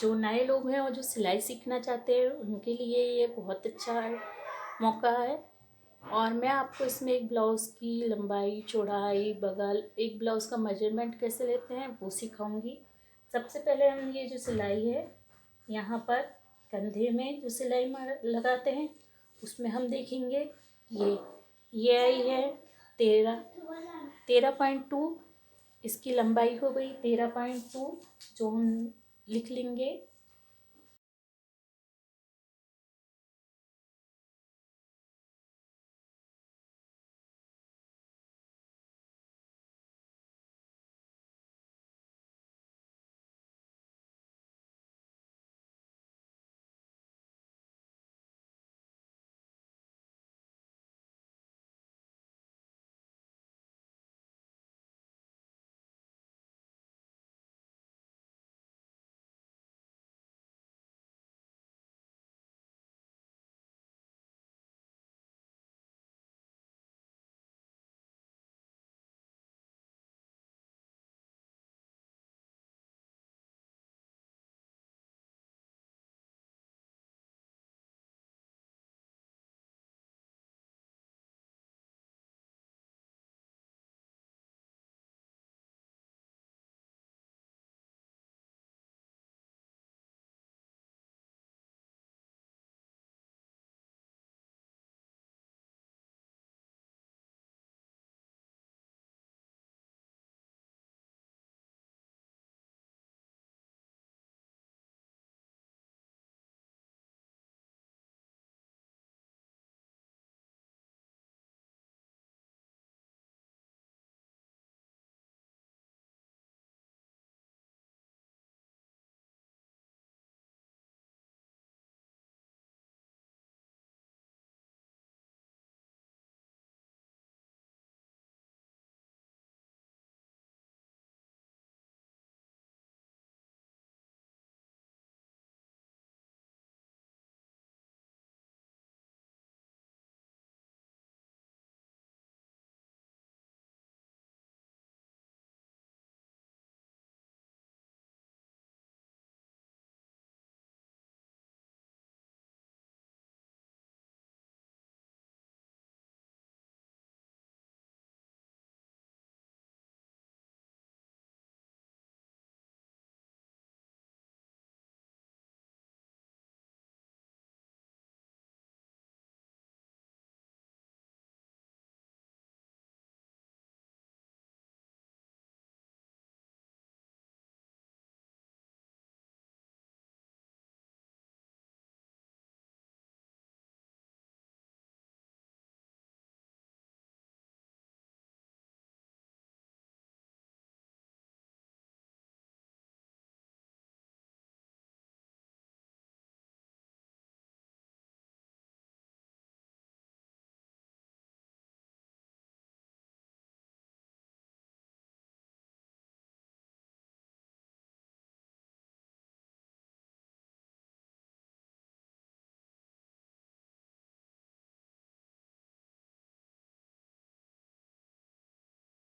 जो नए लोग हैं और जो सिलाई सीखना चाहते हैं उनके लिए ये बहुत अच्छा मौका है। और मैं आपको इसमें एक ब्लाउज़ की लंबाई, चौड़ाई, बगल, एक ब्लाउज़ का मेजरमेंट कैसे लेते हैं वो सिखाऊंगी। सबसे पहले हम ये जो सिलाई है यहाँ पर कंधे में जो सिलाई लगाते हैं उसमें हम देखेंगे ये आई है 13.2। इसकी लंबाई हो गई 13.2, जो हम लिख लेंगे।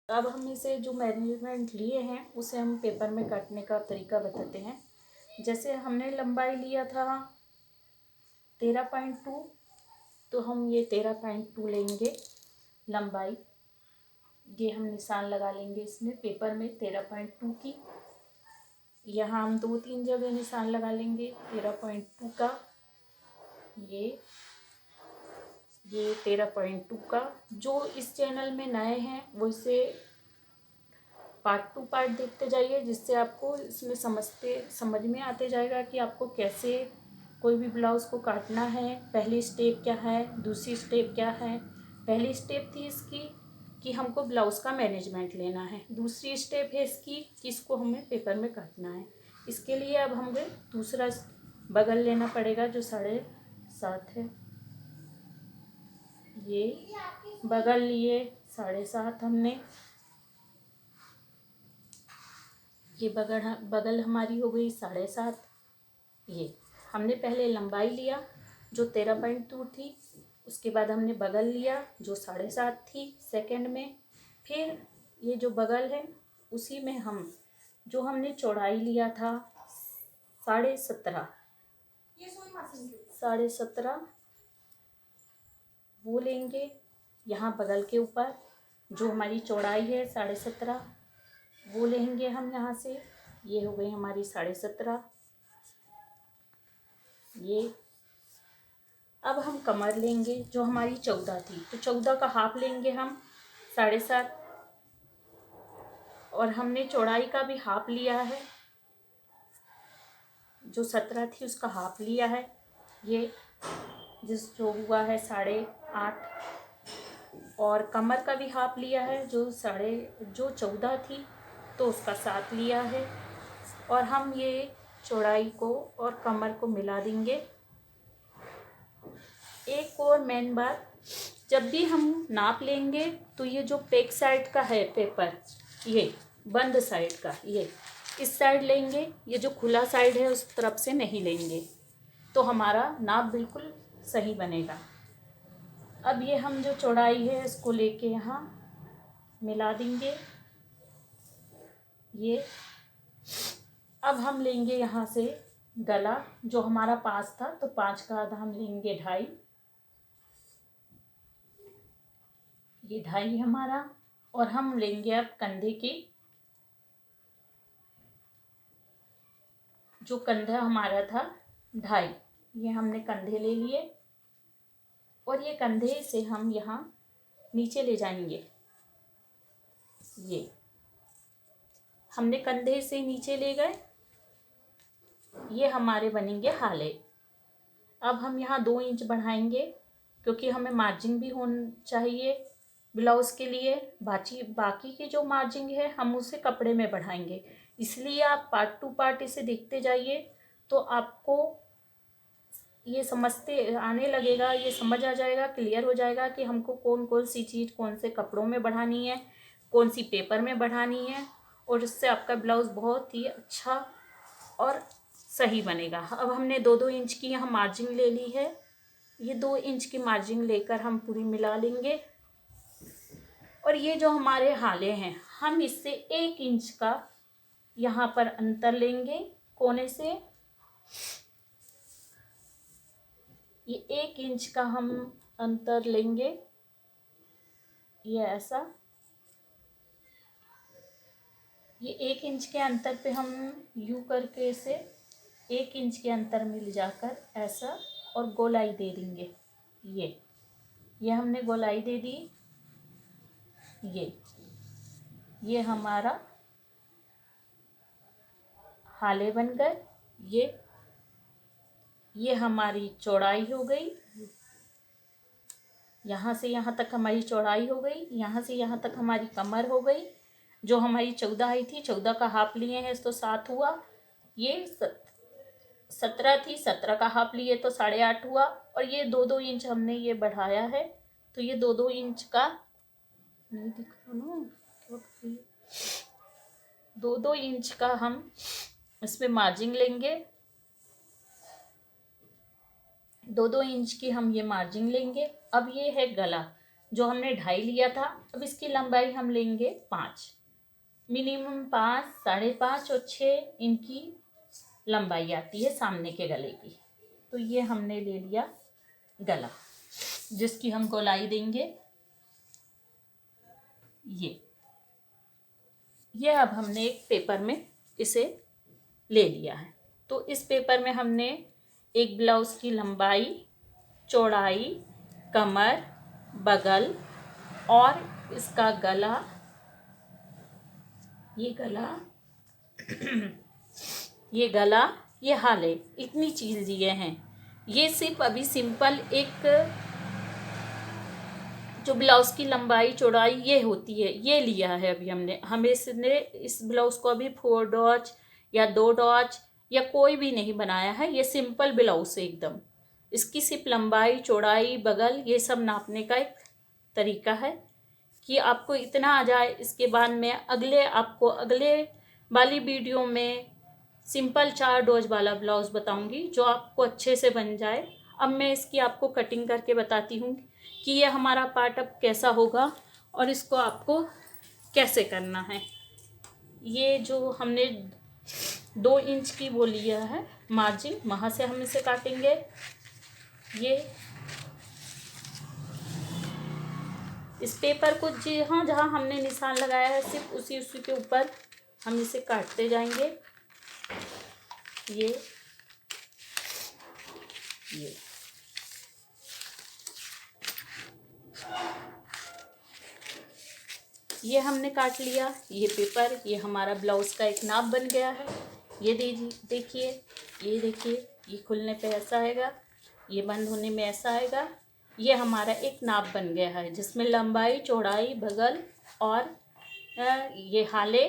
अब हम इसे जो मेजरमेंट लिए हैं उसे हम पेपर में काटने का तरीका बताते हैं। जैसे हमने लंबाई लिया था 13.2, तो हम ये 13.2 लेंगे लंबाई। ये हम निशान लगा लेंगे इसमें पेपर में 13.2 की। यहाँ हम 2-3 जगह निशान लगा लेंगे 13.2 का। ये 13.2 का। जो इस चैनल में नए हैं वो इसे पार्ट टू पार्ट देखते जाइए, जिससे आपको इसमें समझ में आते जाएगा कि आपको कैसे कोई भी ब्लाउज़ को काटना है। पहली स्टेप क्या है, दूसरी स्टेप क्या है। पहली स्टेप थी इसकी कि हमको ब्लाउज़ का मैनेजमेंट लेना है। दूसरी स्टेप है इसकी कि इसको हमें पेपर में काटना है। इसके लिए अब हमें दूसरा बगल लेना पड़ेगा जो 7.5 है। ये बगल लिए 7.5 हमने। ये बगल हमारी हो गई 7.5। ये हमने पहले लंबाई लिया जो 13.2 थी, उसके बाद हमने बगल लिया जो 7.5 थी सेकंड में। फिर ये जो बगल है उसी में हम जो हमने चौड़ाई लिया था 17.5 17.5 वो लेंगे। यहाँ बगल के ऊपर जो हमारी चौड़ाई है 17.5 वो लेंगे हम यहाँ से। ये हो गई हमारी 17.5। ये अब हम कमर लेंगे जो हमारी 14 थी, तो 14 का हाफ लेंगे हम 7.5, और हमने चौड़ाई का भी हाफ लिया है, जो 17 थी उसका हाफ लिया है। ये जो हुआ है 8.5, और कमर का भी हाफ लिया है जो 14 थी तो उसका 7 लिया है। और हम ये चौड़ाई को और कमर को मिला देंगे। एक और मेन बात, जब भी हम नाप लेंगे तो ये जो बैक साइड का है पेपर, ये बंद साइड का, ये इस साइड लेंगे, ये जो खुला साइड है उस तरफ से नहीं लेंगे, तो हमारा नाप बिल्कुल सही बनेगा। अब ये हम जो चौड़ाई है इसको लेके यहाँ मिला देंगे। ये अब हम लेंगे यहाँ से गला, जो हमारा 5 था तो 5 का आधा हम लेंगे 2.5, ये 2.5 हमारा। और हम लेंगे अब कंधे की, जो कंधा हमारा था 2.5, ये हमने कंधे ले लिए, और ये कंधे से हम यहाँ नीचे ले जाएंगे। ये हमने कंधे से नीचे ले गए, ये हमारे बनेंगे हाले। अब हम यहाँ 2 इंच बढ़ाएंगे, क्योंकि हमें मार्जिन भी होना चाहिए ब्लाउज़ के लिए। बाकी की जो मार्जिन है हम उसे कपड़े में बढ़ाएंगे, इसलिए आप पार्ट टू पार्ट इसे देखते जाइए, तो आपको ये समझते आने लगेगा, ये समझ आ जाएगा, क्लियर हो जाएगा कि हमको कौन कौन सी चीज़ कौन से कपड़ों में बढ़ानी है, कौन सी पेपर में बढ़ानी है, और इससे आपका ब्लाउज़ बहुत ही अच्छा और सही बनेगा। अब हमने 2-2 इंच की यहाँ मार्जिन ले ली है, ये 2 इंच की मार्जिन लेकर हम पूरी मिला लेंगे। और ये जो हमारे हाले हैं, हम इससे 1 इंच का यहाँ पर अंतर लेंगे कोने से। ये 1 इंच का हम अंतर लेंगे, ये ऐसा, ये 1 इंच के अंतर पे हम यूँ करके इसे 1 इंच के अंतर में ले जाकर ऐसा और गोलाई दे देंगे। ये हमने गोलाई दे दी। ये हमारा हाले बन गए। ये हमारी चौड़ाई हो गई, यहाँ से यहाँ तक हमारी चौड़ाई हो गई, यहाँ से यहाँ तक हमारी कमर हो गई। जो हमारी 14 आई थी, 14 का हाफ लिए हैं तो 7 हुआ। ये 17 थी, 17 का हाफ लिए तो 8.5 हुआ। और ये 2-2 इंच हमने ये बढ़ाया है, तो ये 2-2 इंच का नहीं दिख रहा ना, 2-2 इंच का हम इसमें मार्जिन लेंगे। 2-2 इंच की हम ये मार्जिन लेंगे। अब ये है गला, जो हमने 2.5 लिया था। अब इसकी लंबाई हम लेंगे 5, मिनिमम 5, 5.5 और 6 इनकी लंबाई आती है सामने के गले की। तो ये हमने ले लिया गला, जिसकी हम गोलाई देंगे। ये अब हमने एक पेपर में इसे ले लिया है। तो इस पेपर में हमने एक ब्लाउज़ की लंबाई, चौड़ाई, कमर, बगल और इसका गला, ये हाले, इतनी चीज़ दिए हैं। ये सिर्फ अभी सिंपल एक जो ब्लाउज़ की लंबाई चौड़ाई ये होती है, ये लिया है अभी हमने इसने इस ब्लाउज़ को अभी 4 डॉच या 2 डॉच या कोई भी नहीं बनाया है। ये सिंपल ब्लाउज़ है एकदम। इसकी सिर्फ लंबाई, चौड़ाई, बगल ये सब नापने का एक तरीका है कि आपको इतना आ जाए। इसके बाद में आपको अगले वाली वीडियो में सिंपल 4 डॉच वाला ब्लाउज़ बताऊंगी, जो आपको अच्छे से बन जाए। अब मैं इसकी आपको कटिंग करके बताती हूँ कि ये हमारा पार्ट अब कैसा होगा और इसको आपको कैसे करना है। ये जो हमने 2 इंच की वो लिया है मार्जिन, वहाँ से हम इसे काटेंगे। ये इस पेपर को जहाँ जहाँ हमने निशान लगाया है सिर्फ उसी उसी के ऊपर हम इसे काटते जाएंगे। ये हमने काट लिया। ये पेपर, ये हमारा ब्लाउज का एक नाप बन गया है। ये देखिए, ये देखिए, ये खुलने पे ऐसा आएगा, ये बंद होने में ऐसा आएगा। ये हमारा एक नाप बन गया है जिसमें लंबाई, चौड़ाई, बगल और ये हाले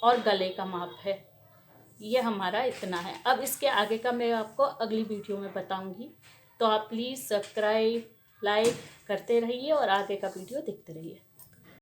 और गले का माप है। ये हमारा इतना है। अब इसके आगे का मैं आपको अगली वीडियो में बताऊंगी, तो आप प्लीज़ सब्सक्राइब, लाइक करते रहिए और आगे का वीडियो देखते रहिए।